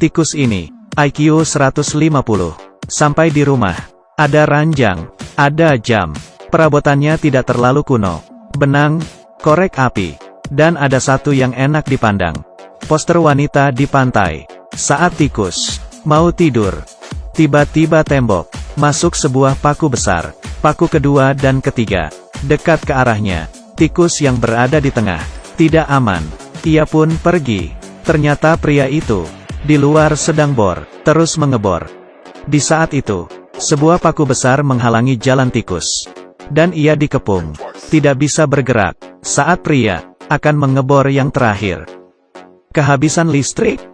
tikus ini, IQ 150. Sampai di rumah, ada ranjang, ada jam. Perabotannya tidak terlalu kuno. Benang, korek api, dan ada satu yang enak dipandang. Poster wanita di pantai. Saat tikus mau tidur, tiba-tiba tembok, masuk sebuah paku besar. Paku kedua dan ketiga, dekat ke arahnya. Tikus yang berada di tengah, tidak aman. Ia pun pergi. Ternyata pria itu, di luar sedang terus mengebor. Di saat itu, sebuah paku besar menghalangi jalan tikus. Dan ia dikepung. Tidak bisa bergerak. Saat pria akan mengebor yang terakhir. Kehabisan listrik.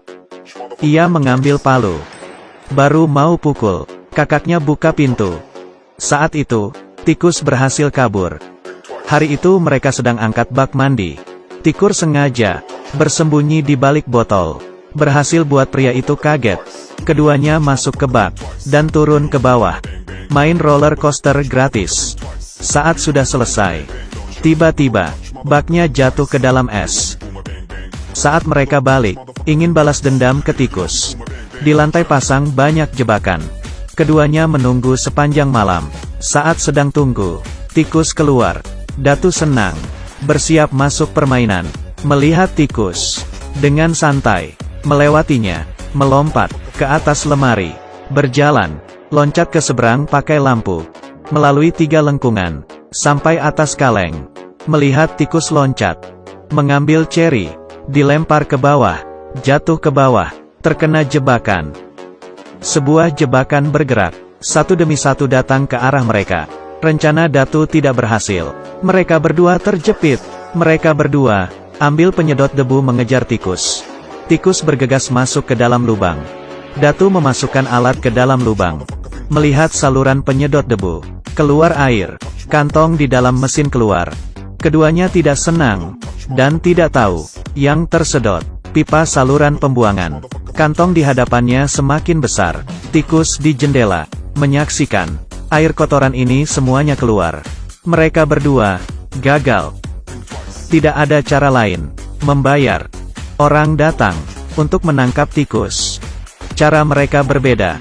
Ia mengambil palu. Baru mau pukul, kakaknya buka pintu. Saat itu, tikus berhasil kabur. Hari itu mereka sedang angkat bak mandi. Tikus sengaja bersembunyi di balik botol. Berhasil buat pria itu kaget. Keduanya masuk ke bak dan turun ke bawah. Main roller coaster gratis. Saat sudah selesai, tiba-tiba baknya jatuh ke dalam es. Saat mereka balik, ingin balas dendam ke tikus. Di lantai pasang banyak jebakan. Keduanya menunggu sepanjang malam. Saat sedang tunggu, tikus keluar. Datu senang, bersiap masuk permainan. Melihat tikus dengan santai melewatinya, melompat ke atas lemari, berjalan, loncat ke seberang pakai lampu, melalui 3 lengkungan, sampai atas kaleng. Melihat tikus loncat, mengambil ceri, dilempar ke bawah, jatuh ke bawah, terkena jebakan. Sebuah jebakan bergerak, satu demi satu datang ke arah mereka. Rencana Datu tidak berhasil. Mereka berdua terjepit. Mereka berdua ambil penyedot debu mengejar tikus. Tikus bergegas masuk ke dalam lubang. Datu memasukkan alat ke dalam lubang. Melihat saluran penyedot debu. Keluar air. Kantong di dalam mesin keluar. Keduanya tidak senang. Dan tidak tahu. Yang tersedot. Pipa saluran pembuangan. Kantong di hadapannya semakin besar. Tikus di jendela. Menyaksikan. Air kotoran ini semuanya keluar. Mereka berdua gagal. Tidak ada cara lain. Membayar. Orang datang untuk menangkap tikus. Cara mereka berbeda.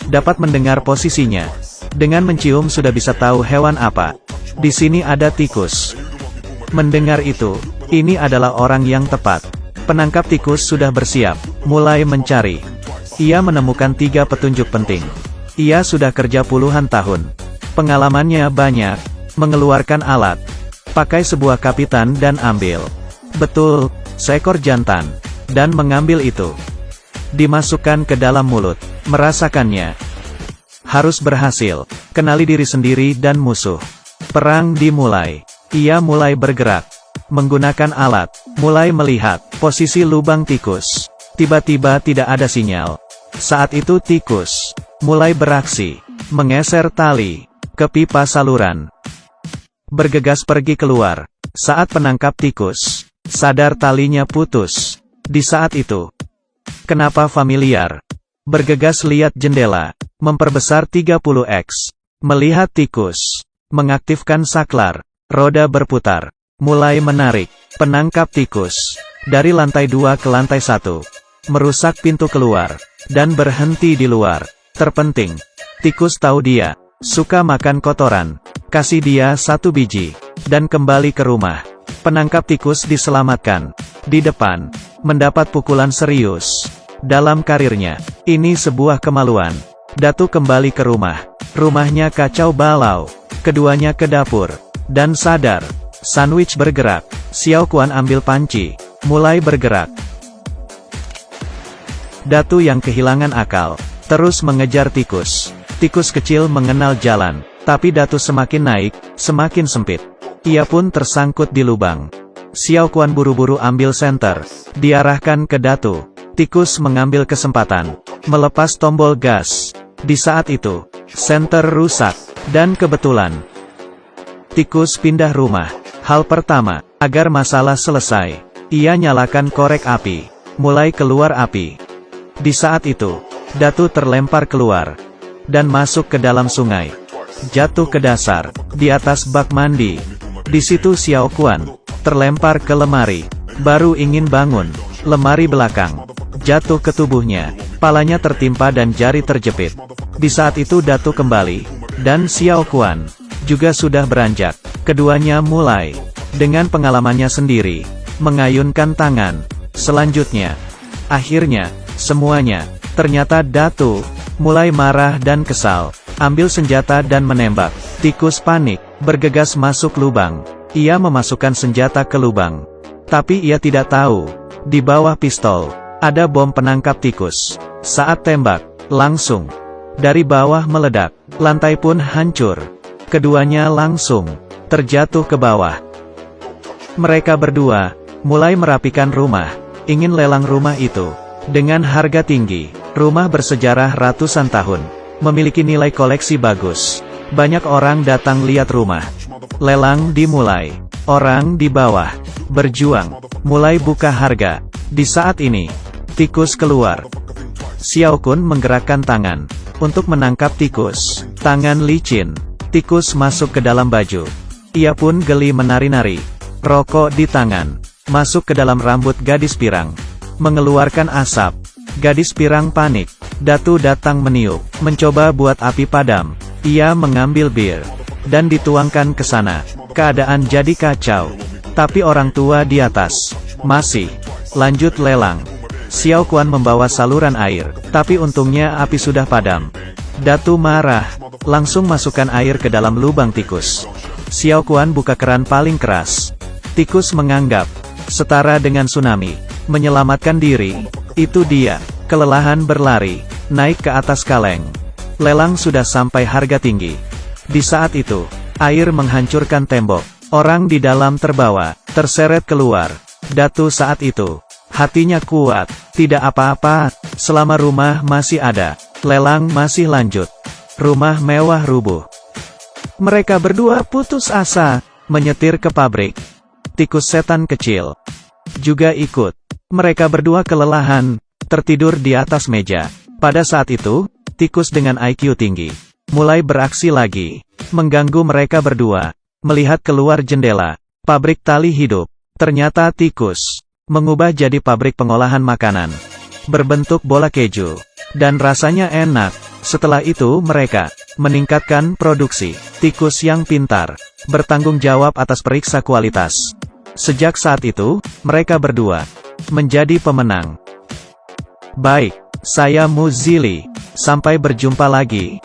Dapat mendengar posisinya. Dengan mencium sudah bisa tahu hewan apa. Di sini ada tikus. Mendengar itu, ini adalah orang yang tepat. Penangkap tikus sudah bersiap, mulai mencari. Ia menemukan 3 petunjuk penting. Ia sudah kerja puluhan tahun. Pengalamannya banyak. Mengeluarkan alat. Pakai sebuah kapitan dan ambil. Betul, seekor jantan. Dan mengambil itu. Dimasukkan ke dalam mulut. Merasakannya. Harus berhasil. Kenali diri sendiri dan musuh. Perang dimulai. Ia mulai bergerak. Menggunakan alat. Mulai melihat posisi lubang tikus. Tiba-tiba tidak ada sinyal. Saat itu tikus mulai beraksi. Menggeser tali ke pipa saluran. Bergegas pergi keluar. Saat penangkap tikus sadar talinya putus. Di saat itu, kenapa familiar? Bergegas lihat jendela. Memperbesar 30x. Melihat tikus. Mengaktifkan saklar. Roda berputar. Mulai menarik. Penangkap tikus. Dari lantai 2 ke lantai 1. Merusak pintu keluar. Dan berhenti di luar. Terpenting. Tikus tahu dia suka makan kotoran. Kasih dia 1 biji. Dan kembali ke rumah. Penangkap tikus diselamatkan. Di depan. Mendapat pukulan serius. Dalam karirnya. Ini sebuah kemaluan. Datu kembali ke rumah. Rumahnya kacau balau. Keduanya ke dapur. Dan sadar. Sandwich bergerak. Xiao Kuan ambil panci. Mulai bergerak. Datu yang kehilangan akal. Terus mengejar tikus. Tikus kecil mengenal jalan. Tapi Datu semakin naik, semakin sempit. Ia pun tersangkut di lubang. Xiao Kuan buru-buru ambil senter. Diarahkan ke Datu. Tikus mengambil kesempatan. Melepas tombol gas. Di saat itu, senter rusak. Dan kebetulan, tikus pindah rumah. Hal pertama, agar masalah selesai, ia nyalakan korek api. Mulai keluar api. Di saat itu, Datu terlempar keluar. Dan masuk ke dalam sungai. Jatuh ke dasar, di atas bak mandi. Di situ Xiao Kuan terlempar ke lemari. Baru ingin bangun, lemari belakang jatuh ke tubuhnya. Palanya tertimpa dan jari terjepit. Di saat itu Datu kembali, dan Xiao Quan juga sudah beranjak. Keduanya mulai, dengan pengalamannya sendiri, mengayunkan tangan. Selanjutnya, akhirnya, semuanya, ternyata Datu mulai marah dan kesal. Ambil senjata dan menembak. Tikus panik, bergegas masuk lubang. Ia memasukkan senjata ke lubang. Tapi ia tidak tahu, di bawah pistol, ada bom penangkap tikus. Saat tembak, langsung, dari bawah meledak, lantai pun hancur. Keduanya langsung, terjatuh ke bawah. Mereka berdua, mulai merapikan rumah, ingin lelang rumah itu. Dengan harga tinggi, rumah bersejarah ratusan tahun. Memiliki nilai koleksi bagus. Banyak orang datang lihat rumah. Lelang dimulai. Orang di bawah berjuang, mulai buka harga. Di saat ini, tikus keluar. Xiao Kun menggerakkan tangan untuk menangkap tikus. Tangan licin. Tikus masuk ke dalam baju. Ia pun geli menari-nari. Rokok di tangan masuk ke dalam rambut gadis pirang, mengeluarkan asap. Gadis pirang panik. Datu datang meniup, mencoba buat api padam. Ia mengambil bir dan dituangkan ke sana. Keadaan jadi kacau. Tapi orang tua di atas masih lanjut lelang. Xiao Quan membawa saluran air, tapi untungnya api sudah padam. Datu marah, langsung masukkan air ke dalam lubang tikus. Xiao Quan buka keran paling keras. Tikus menganggap setara dengan tsunami. Menyelamatkan diri, itu dia. Kelelahan berlari, naik ke atas kaleng. Lelang sudah sampai harga tinggi. Di saat itu, air menghancurkan tembok. Orang di dalam terbawa, terseret keluar. Datu saat itu, hatinya kuat. Tidak apa-apa, selama rumah masih ada. Lelang masih lanjut. Rumah mewah rubuh. Mereka berdua putus asa, menyetir ke pabrik. Tikus setan kecil juga ikut. Mereka berdua kelelahan, tertidur di atas meja. Pada saat itu, tikus dengan IQ tinggi mulai beraksi lagi, mengganggu mereka berdua. Melihat keluar jendela, pabrik tali hidup. Ternyata tikus mengubah jadi pabrik pengolahan makanan, berbentuk bola keju, dan rasanya enak. Setelah itu mereka meningkatkan produksi. Tikus yang pintar, bertanggung jawab atas periksa kualitas. Sejak saat itu, mereka berdua menjadi pemenang. Baik, saya Muzili. Sampai berjumpa lagi.